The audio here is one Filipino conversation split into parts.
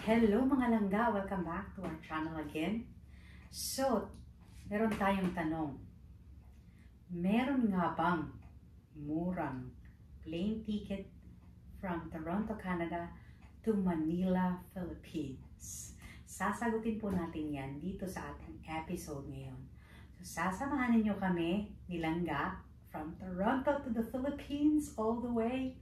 Hello mga langga! Welcome back to our channel again. So, meron tayong tanong. Meron nga bang murang plane ticket from Toronto, Canada to Manila, Philippines? Sasagutin po natin yan dito sa ating episode ngayon. So, sasamahan ninyo kami ni Langga from Toronto to the Philippines all the way.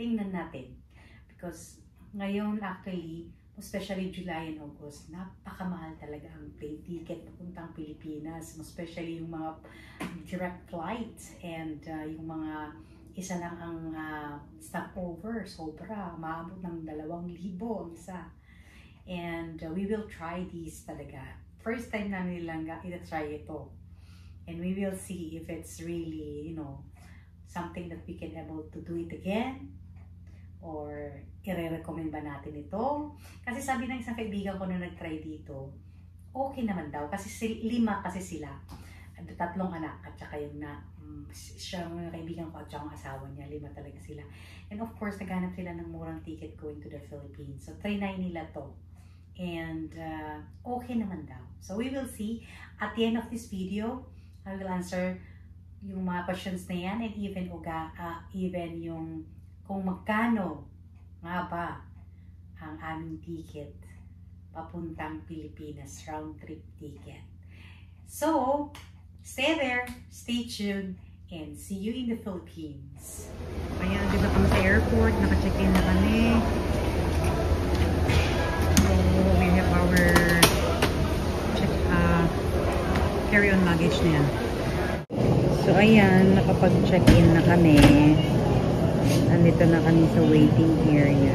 Tingnan natin. Because ngayon actually, especially July and August, napakamahal talaga ang plane ticket papuntang Pilipinas, especially yung mga direct flights and yung mga isa lang ang stopover, sobra, maabot ng 2,000 ang isa. And we will try these talaga. First time namin nilang i-try ito. And we will see if it's really, you know, something that we can able to do it again. Or i-recommend ba natin ito? Kasi sabi ng isang kaibigan ko na nag-try dito, okay naman daw. Kasi 5 kasi sila. 3 anak at saka yung siya yung kaibigan ko at saka ang asawa niya. 5 talaga sila. And of course, naghanap sila ng murang ticket going to the Philippines. So, try na nila to. And okay naman daw. So, we will see. At the end of this video, I will answer yung mga questions na yan and even yung kung magkano nga ba ang aming ticket papuntang Pilipinas, round trip ticket. So, stay there, stay tuned, and see you in the Philippines. Ayan, dito kami sa airport, naka-check-in na kami. So, we have our carry-on luggage na yan. So, ayan, nakapag-check-in na kami. Andito na kami sa waiting area.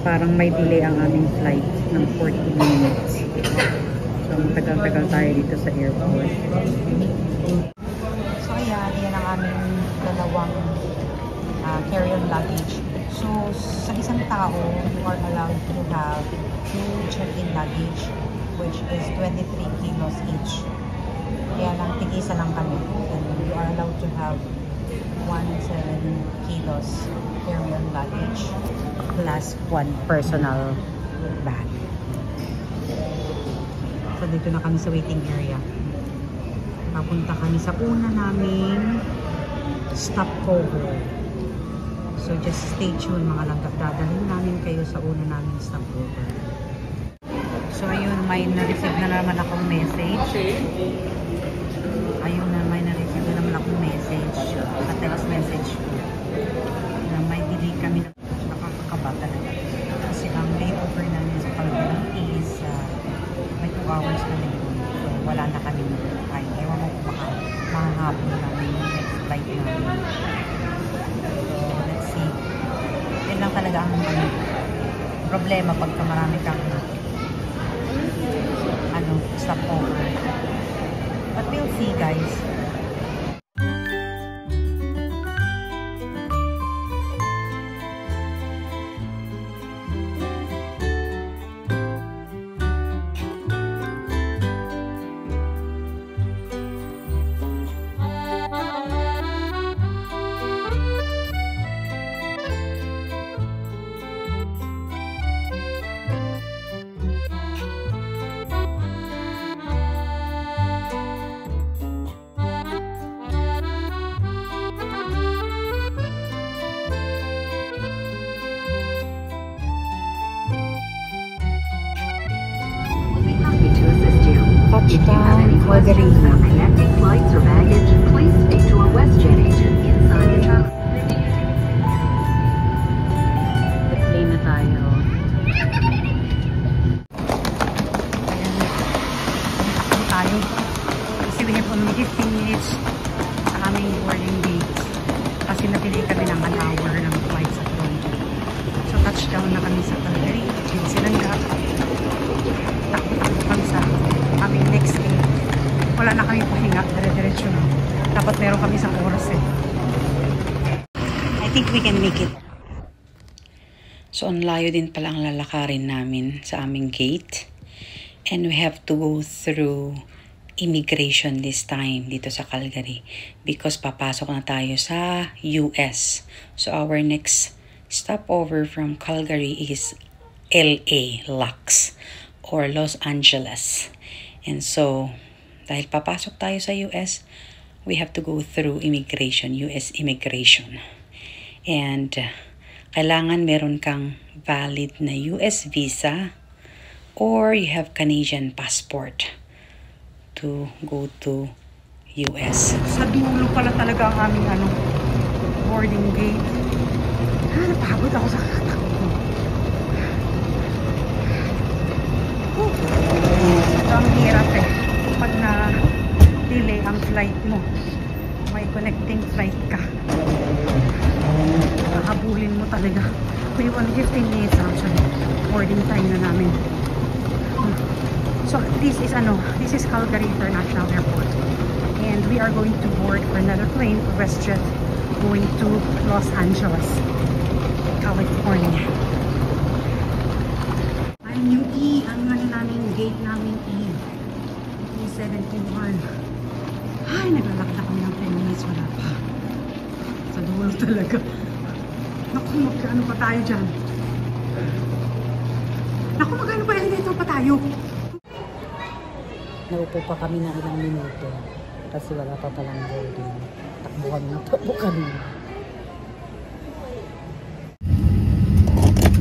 Parang may delay ang aming flight ng 40 minutes. So, matagal-tagal tayo dito sa airport. So, ayan. Yan ang aming 2 carry-on luggage. So, sa isang tao, you are allowed to have 2 check-in luggage, which is 23 kilos each. Kaya lang, tig-isa lang kami. And you are allowed to have 17 kilos carry-on luggage plus 1 personal bag. So, dito na kami sa waiting area. Papunta kami sa una naming stopover. So, just stay tuned mga langga. Dadalhin namin kayo sa una naming stopover. So, ayun, may na-receive na naman akong message. Ayun na, may na-receive na naman akong message. Text message na may delay kami na nakakakaba talaga. Kasi ang layover namin sa Calgary is may 2 hours na rin. So, wala na kami ay ewan mo kung baka mahahapon namin yung next flight namin. So, let's see. Yan lang talaga ang problema pagka marami kang stopover. But we'll see, guys. Touchdown, Calgary. Connecting flights or baggage, please speak to a WestJet agent inside the terminal. Play na tayo. Ayan tayo. Kasi we have only 15 minutes sa aming boarding date. Kasi napili kami ng 1 hour ng flight sa Toronto. So touchdown na kami sa Calgary. Yung Silangga. Takot kami sa aming next day. Wala na kami pahinga, dire-diretso na. Dapat meron kami isang oras eh. I think we can make it. So, ang layo din pala ang lalakarin namin sa aming gate. And we have to go through immigration this time dito sa Calgary. Because papasok na tayo sa US. So, our next stopover from Calgary is LA, LAX, or Los Angeles. And so, dahil papasok tayo sa US, we have to go through immigration, US immigration. And kailangan meron kang valid na US visa or you have Canadian passport to go to US. Sa dulo pala talaga ang aming boarding gate. Napagod ako sa katakbo. Ang hirap pag na-delay ang flight mo. May connecting flight ka. Hahabulin mo talaga. We want 15 minutes actually. Boarding time na namin. So this is Calgary International Airport. And we are going to board for another plane, WestJet, going to Los Angeles, California. Yung namin, gate namin E71. Ay, naglalakad kami ng 10 minutes, wala pa. Sa dulo talaga. Naku, magkano pa tayo dyan? Naku, magkano pa elevator pa tayo? Naupo pa kami ng ilang minuto kasi wala pa palang boarding. Takbo kami.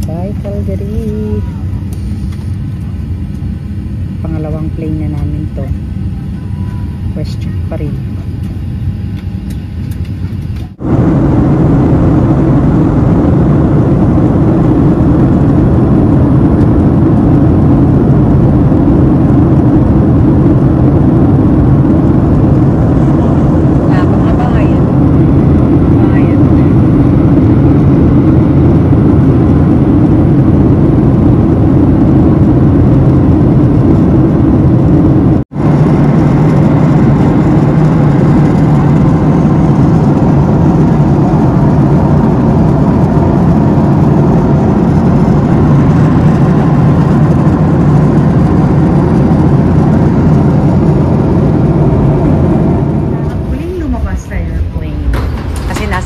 Bye, Calgary! Pangalawang plane na namin to. WestJet pa rin.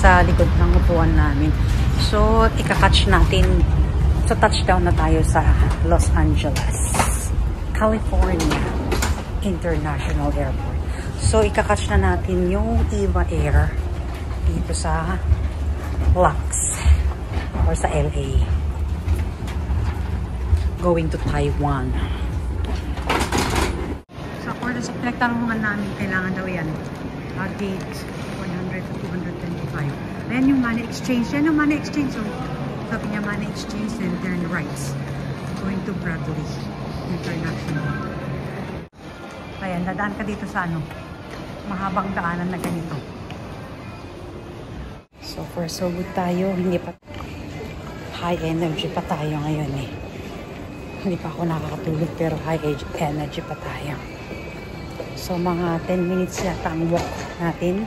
Sa likod ng upuan namin. So, ika-catch natin. So, touchdown na tayo sa Los Angeles, California International Airport. So, ika-catch na natin yung EVA Air dito sa LAX or sa LA. Going to Taiwan. So, according sa pinagtanungan namin, kailangan daw yan. Gate 100 to 225. Then yung money exchange. Yan yung money exchange. So, sabi niya money exchange and turn rights. Going to Bradley International. Ayan, dadaan ka dito sa mahabang daanan na ganito. So far so good tayo. Hindi pa high energy pa tayo ngayon eh. Hindi pa ako nakakatulog pero high energy pa tayo. So mga 10 minutes yata ang walk natin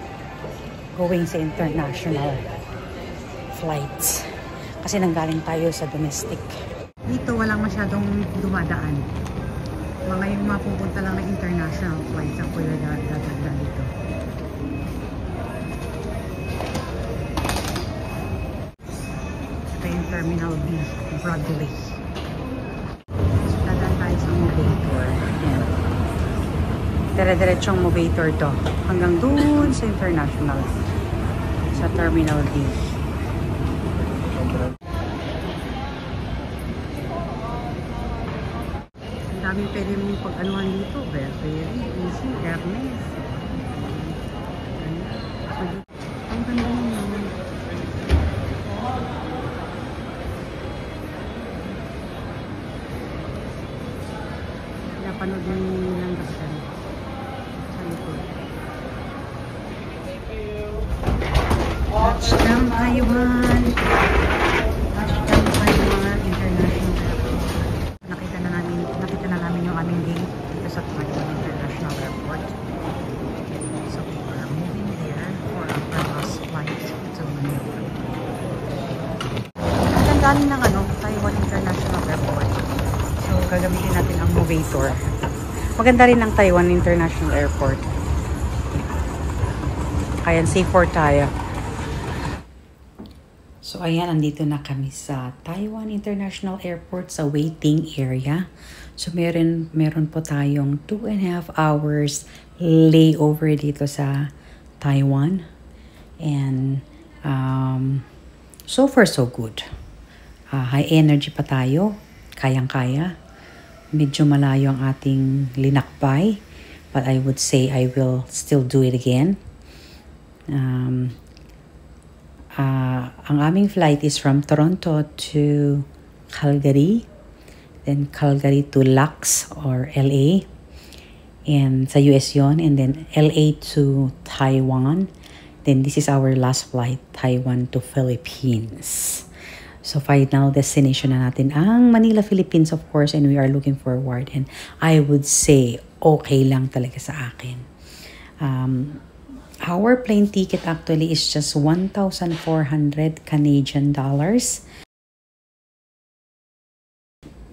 going sa international flights. Kasi nanggaling tayo sa domestic. Dito walang masyadong dumadaan. Mga yung mapupunta lang ng international flights ang kuya dadaan dito. Ito yung Terminal B, Bradley. So dadaan tayo sa Movator. Ayan. Dire-diretsong Movator to. Hanggang dun sa international. Sa Terminal D. Ang daming pwede mong pag-anuhan dito. Very easy. Hermes. Ang ganda naman. Napanood mo nilang gastan. Touchdown Taiwan. Touchdown Taiwan International Airport. Nakita na namin yung aming gate dito sa Taiwan International Airport. So we are moving there for our last flight to Manila. Gandaan ng Taiwan International Airport. So gagamitin natin ang Movator. Maganda rin ang Taiwan International Airport. Kaya safe for tayo. So So ayan, andito na kami sa Taiwan International Airport sa waiting area. So meron po tayong 2.5 hours layover dito sa Taiwan. And so far so good. High energy pa tayo. Kayang-kaya. Medyo malayo ang ating linakbay. But I would say I will still do it again. Ang aming flight is from Toronto to Calgary, then Calgary to Lux or LA, and sa US yon, and then LA to Taiwan. Then this is our last flight, Taiwan to Philippines. So final destination na natin ang Manila, Philippines, of course, and we are looking forward, and I would say okay lang talaga sa akin. Our plane ticket actually is just 1,400 Canadian dollars.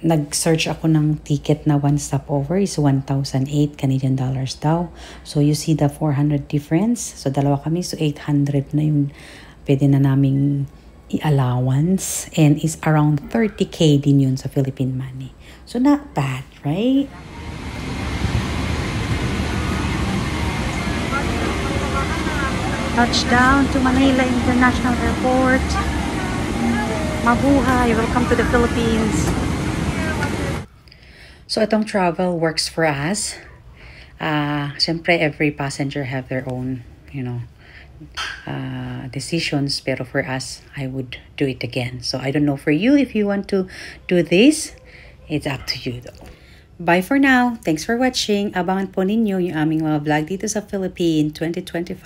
Nag-search ako ng ticket na one stopover is 1,008 Canadian dollars daw. So you see the 400 difference. So dalawa kami, so 800 na yung pwede na naming i-allowance. And is around 30K din yun sa Philippine money. So not bad, right? Touchdown to Manila International Airport. Mabuhay! Welcome to the Philippines. So itong travel works for us. Siyempre, every passenger have their own, decisions. Pero for us, I would do it again. So I don't know for you if you want to do this. It's up to you though. Bye for now. Thanks for watching. Abangan po ninyo yung aming mga vlog dito sa Philippines 2025.